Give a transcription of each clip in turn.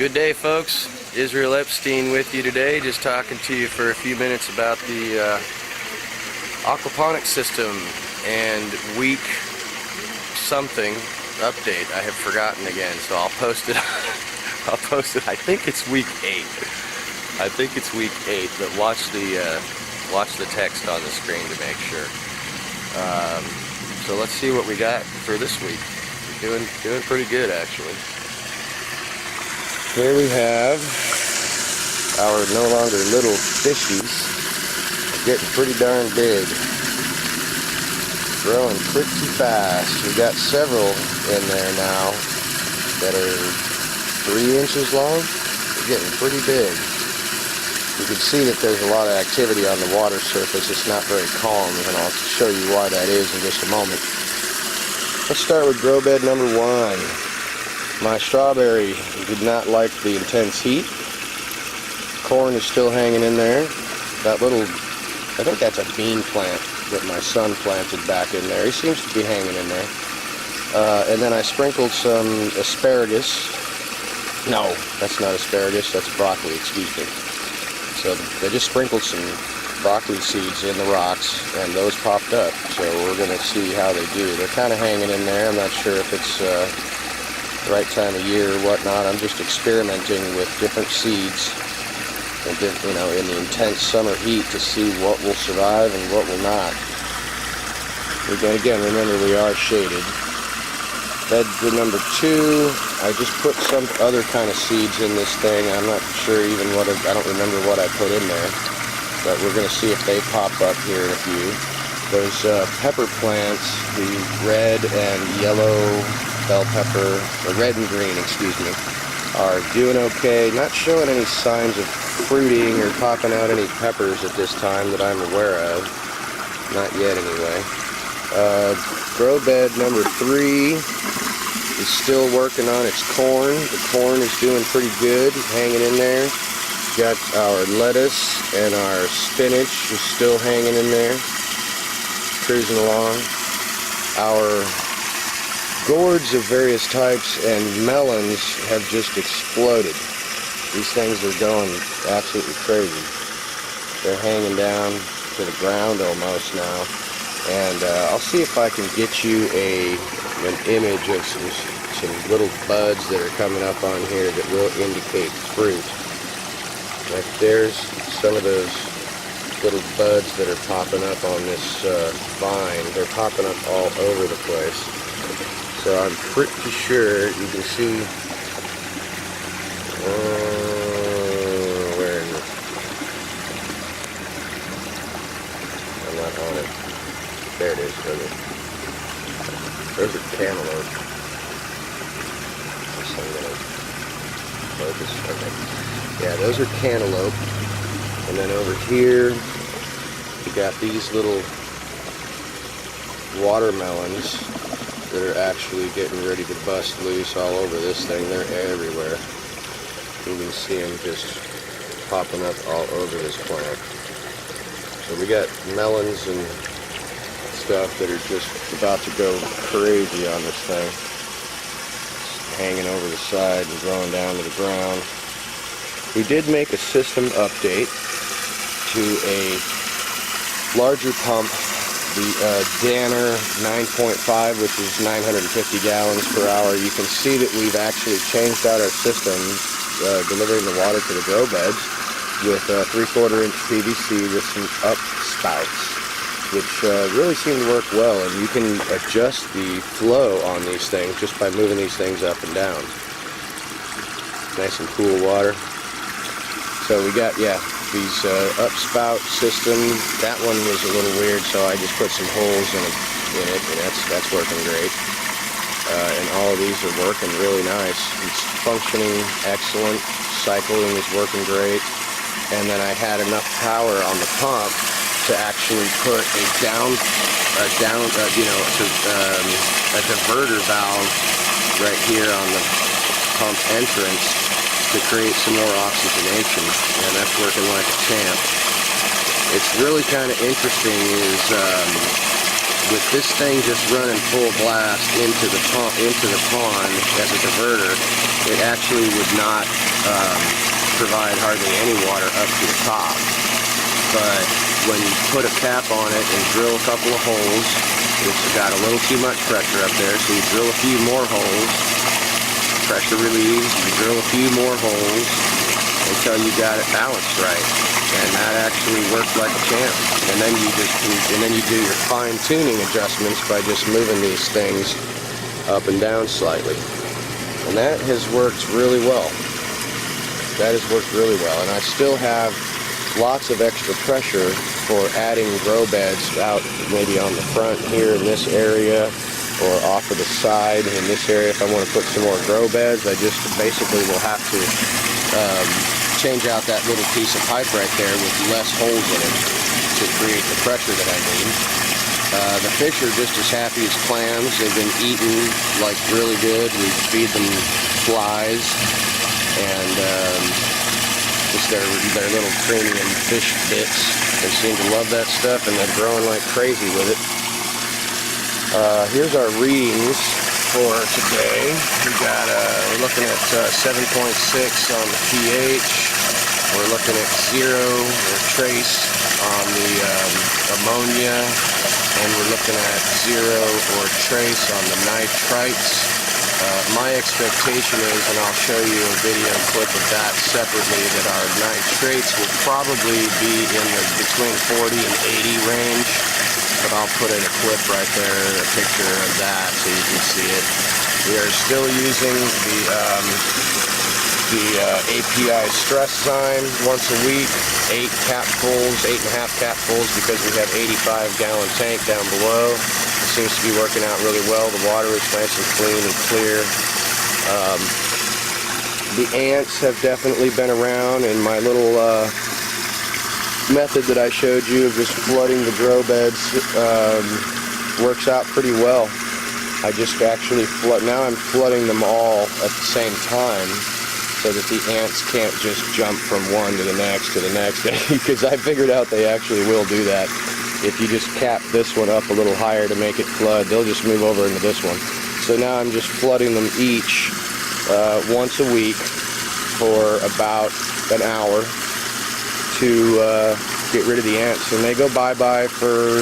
Good day, folks. Israel Epstein with you today, just talking to you for a few minutes about the aquaponics system and week something update. I have forgotten again, so I'll post it. I'll post it. I think it's week 8. I think it's week 8, but watch the text on the screen to make sure. So let's see what we got for this week. We're doing pretty good, actually. Here we have our no longer little fishies, getting pretty darn big, growing pretty fast. We got several in there now that are 3 inches long. They're getting pretty big. You can see that there's a lot of activity on the water surface. It's not very calm, and I'll show you why that is in just a moment. Let's start with grow bed number 1. My strawberry did not like the intense heat. Corn is still hanging in there. That little, I think that's a bean plant that my son planted back in there. He seems to be hanging in there. And then I sprinkled some asparagus. No, that's not asparagus, that's broccoli, excuse me. So they just sprinkled some broccoli seeds in the rocks, and those popped up. So we're going to see how they do. They're kind of hanging in there. I'm not sure if it's right time of year or whatnot. I'm just experimenting with different seeds and in the intense summer heat to see what will survive and what will not. Again, remember we are shaded. Bed number 2, I just put some other kind of seeds in this thing. I'm not sure even what I don't remember what I put in there, but we're going to see if they pop up here in a few. Those pepper plants, the red and yellow bell pepper, or red and green, excuse me, are doing okay. Not showing any signs of fruiting or popping out any peppers at this time that I'm aware of. Not yet, anyway. Grow bed number 3 is still working on its corn. The corn is doing pretty good, hanging in there. Got our lettuce and our spinach is still hanging in there, cruising along. Our gourds of various types and melons have just exploded. These things are going absolutely crazy. They're hanging down to the ground almost now. And I'll see if I can get you an image of some little buds that are coming up on here that will indicate fruit. Like there's some of those little buds that are popping up on this vine. They're popping up all over the place. So I'm pretty sure you can see, where is it? I'm not on it. There it is, those are cantaloupe. Guess I'm going to focus. Okay. Yeah, those are cantaloupe. And then over here, we got these little watermelons that are actually getting ready to bust loose all over this thing. They're everywhere. You can see them just popping up all over this plant. So we got melons and stuff that are just about to go crazy on this thing. It's hanging over the side and growing down to the ground. We did make a system update to a larger pump, the Danner 9.5, which is 950 gallons per hour. You can see that we've actually changed out our system, delivering the water to the grow beds with 3/4 inch PVC with some upspouts, which really seem to work well. And you can adjust the flow on these things just by moving these things up and down. Nice and cool water. So we got, these upspout system. That one was a little weird, so I just put some holes in it, and that's working great. And all of these are working really nice. It's functioning excellent. Cycling is working great. And then I had enough power on the pump to actually put a diverter valve right here on the pump entrance to create some more oxygenation, and that's working like a champ. It's really kind of interesting is with this thing just running full blast into the pond as a diverter, it actually would not provide hardly any water up to the top. But when you put a cap on it and drill a couple of holes, it's got a little too much pressure up there, so you drill a few more holes, pressure relieves, you drill a few more holes until you got it balanced right. And that actually worked like a champ. And then you do your fine-tuning adjustments by just moving these things up and down slightly. And that has worked really well. That has worked really well. And I still have lots of extra pressure for adding grow beds out maybe on the front here in this area, or off of the side in this area. If I want to put some more grow beds, I just basically will have to change out that little piece of pipe right there with less holes in it to create the pressure that I need. The fish are just as happy as clams. They've been eating like really good. We feed them flies and just their little premium fish bits. They seem to love that stuff, and they're growing like crazy with it. Here's our readings for today. We're looking at 7.6 on the pH. We're looking at 0 or trace on the ammonia, and we're looking at 0 or trace on the nitrites. My expectation is, and I'll show you a video clip of that separately, that our nitrates will probably be in the between 40 and 80 range. But I'll put in a clip right there, a picture of that, so you can see it. We are still using the API stress zyme once a week, 8.5 capfuls, because we have 85-gallon tank down below. It seems to be working out really well. The water is nice and clean and clear. The ants have definitely been around, and my little method that I showed you of just flooding the grow beds works out pretty well. I just actually now I'm flooding them all at the same time, so that the ants can't just jump from one to the next because I figured out they actually will do that. If you just cap this one up a little higher to make it flood, they'll just move over into this one. So now I'm just flooding them each once a week for about an hour to get rid of the ants. And they go bye-bye for,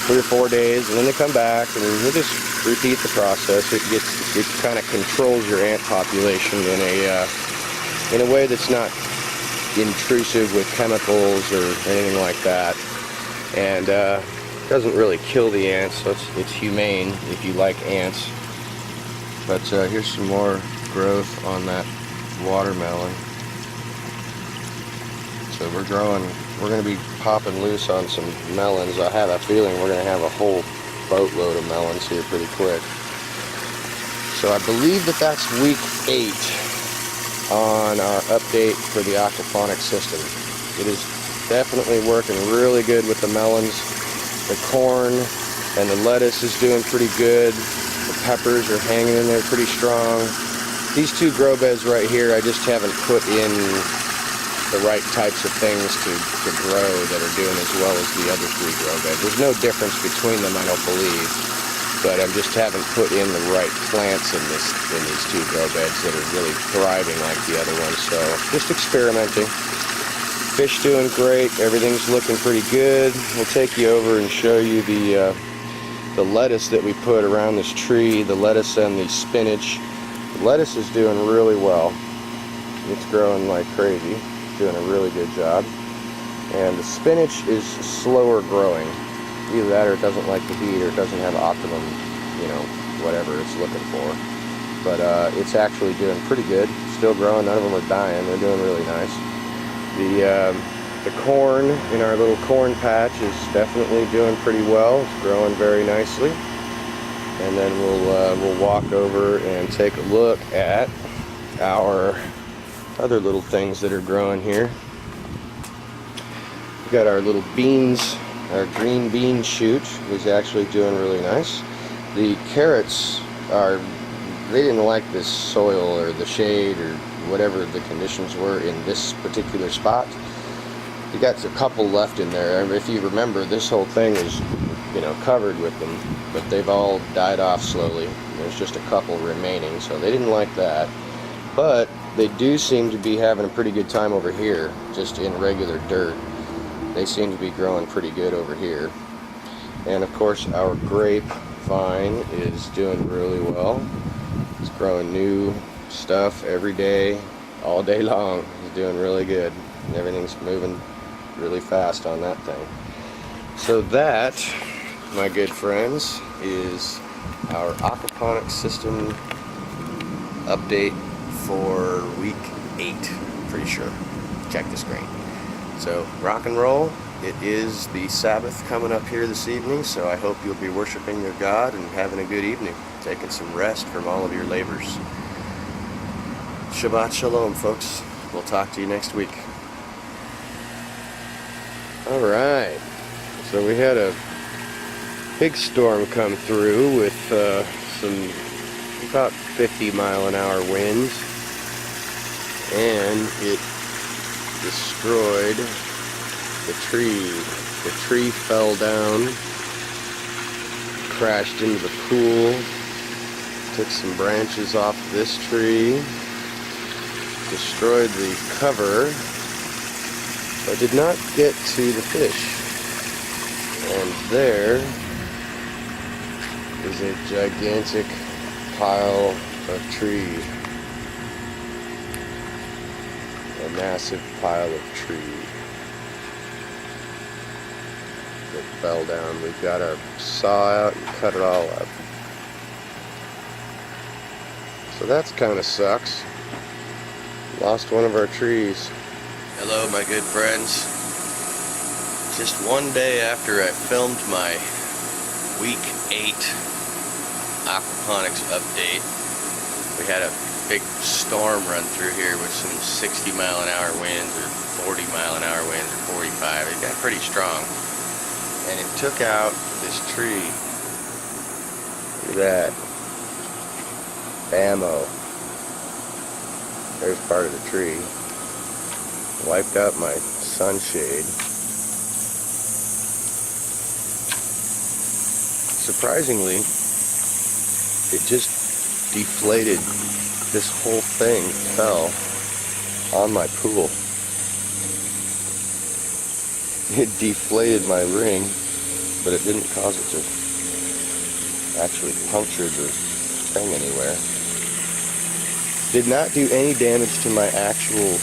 3 or 4 days, and then they come back, and you just repeat the process. It kind of controls your ant population in a way that's not intrusive with chemicals or anything like that, and doesn't really kill the ants, so it's humane if you like ants. But here's some more growth on that watermelon. So we're going to be popping loose on some melons. I have a feeling we're going to have a whole boatload of melons here pretty quick. So I believe that's week 8 on our update for the aquaponics system. It is definitely working really good with the melons. The corn and the lettuce is doing pretty good. The peppers are hanging in there pretty strong. These 2 grow beds right here, I just haven't put in the right types of things to grow that are doing as well as the other 3 grow beds. There's no difference between them, I don't believe, but I just haven't put in the right plants in these 2 grow beds that are really thriving like the other ones. So just experimenting. Fish doing great. Everything's looking pretty good. We'll take you over and show you the lettuce that we put around this tree. The lettuce and the spinach. The lettuce is doing really well. It's growing like crazy. Doing a really good job. And the spinach is slower growing. Either that or it doesn't like the heat, or it doesn't have optimum, whatever it's looking for. But it's actually doing pretty good. Still growing. None of them are dying. They're doing really nice. The corn in our little corn patch is definitely doing pretty well. It's growing very nicely. And then we'll walk over and take a look at our other little things that are growing here. We've got our little beans. Our green bean shoot is actually doing really nice. The carrots they didn't like this soil or the shade or whatever the conditions were in this particular spot. You got a couple left in there. If you remember, this whole thing is covered with them, but they've all died off slowly. There's just a couple remaining, so they didn't like that. But they do seem to be having a pretty good time over here, just in regular dirt. They seem to be growing pretty good over here. And of course our grapevine is doing really well. It's growing new stuff every day, all day long. It's doing really good. Everything's moving really fast on that thing. So that, my good friends, is our aquaponics system update for week 8, pretty sure. Check the screen. So rock and roll. It is the Sabbath coming up here this evening, so I hope you'll be worshiping your God and having a good evening, taking some rest from all of your labors. Shabbat Shalom, folks. We'll talk to you next week. Alright, so we had a big storm come through with some about 50-mile-an-hour winds, and it destroyed the tree. The tree fell down, crashed into the pool, took some branches off this tree, destroyed the cover, but did not get to the fish. And there is a gigantic pile of tree. A massive pile of tree that fell down. We've got to saw out and cut it all up. So that's kind of sucks. Lost one of our trees. Hello, my good friends. Just one day after I filmed my week 8 aquaponics update, we had a big storm run through here with some 60-mile-an-hour winds or 40-mile-an-hour winds or 45. It got pretty strong, and it took out this tree. Look at that. Bammo. There's part of the tree. Wiped out my sunshade. Surprisingly, it just deflated. This whole thing fell on my pool. It deflated my ring, but it didn't cause it to actually puncture the thing anywhere. Did not do any damage to my actual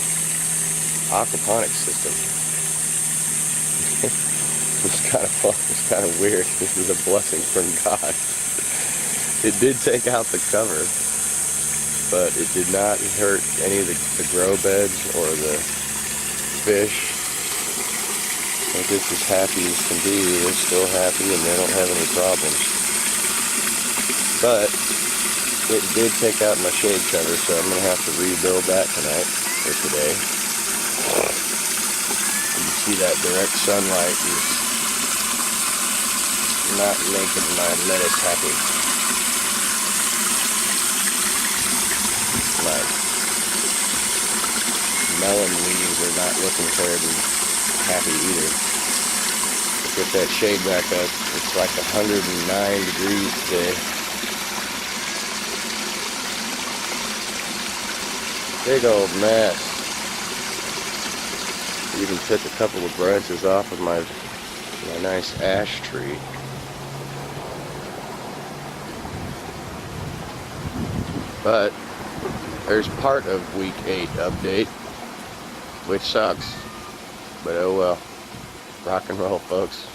aquaponics system. It's kind of weird. This is a blessing from God. It did take out the cover, but it did not hurt any of the grow beds or the fish. They're just as happy as can be. They're still happy and they don't have any problems. But it did take out my shade cover, so I'm going to have to rebuild that tonight, or today. You can see that direct sunlight is not making my lettuce happy. My melon leaves are not looking terribly happy either. Get that shade back up. It's like 109 degrees today. Big old mess. Even took a couple of branches off of my nice ash tree. But there's part of week 8 update, which sucks. But oh well. Rock and roll, folks.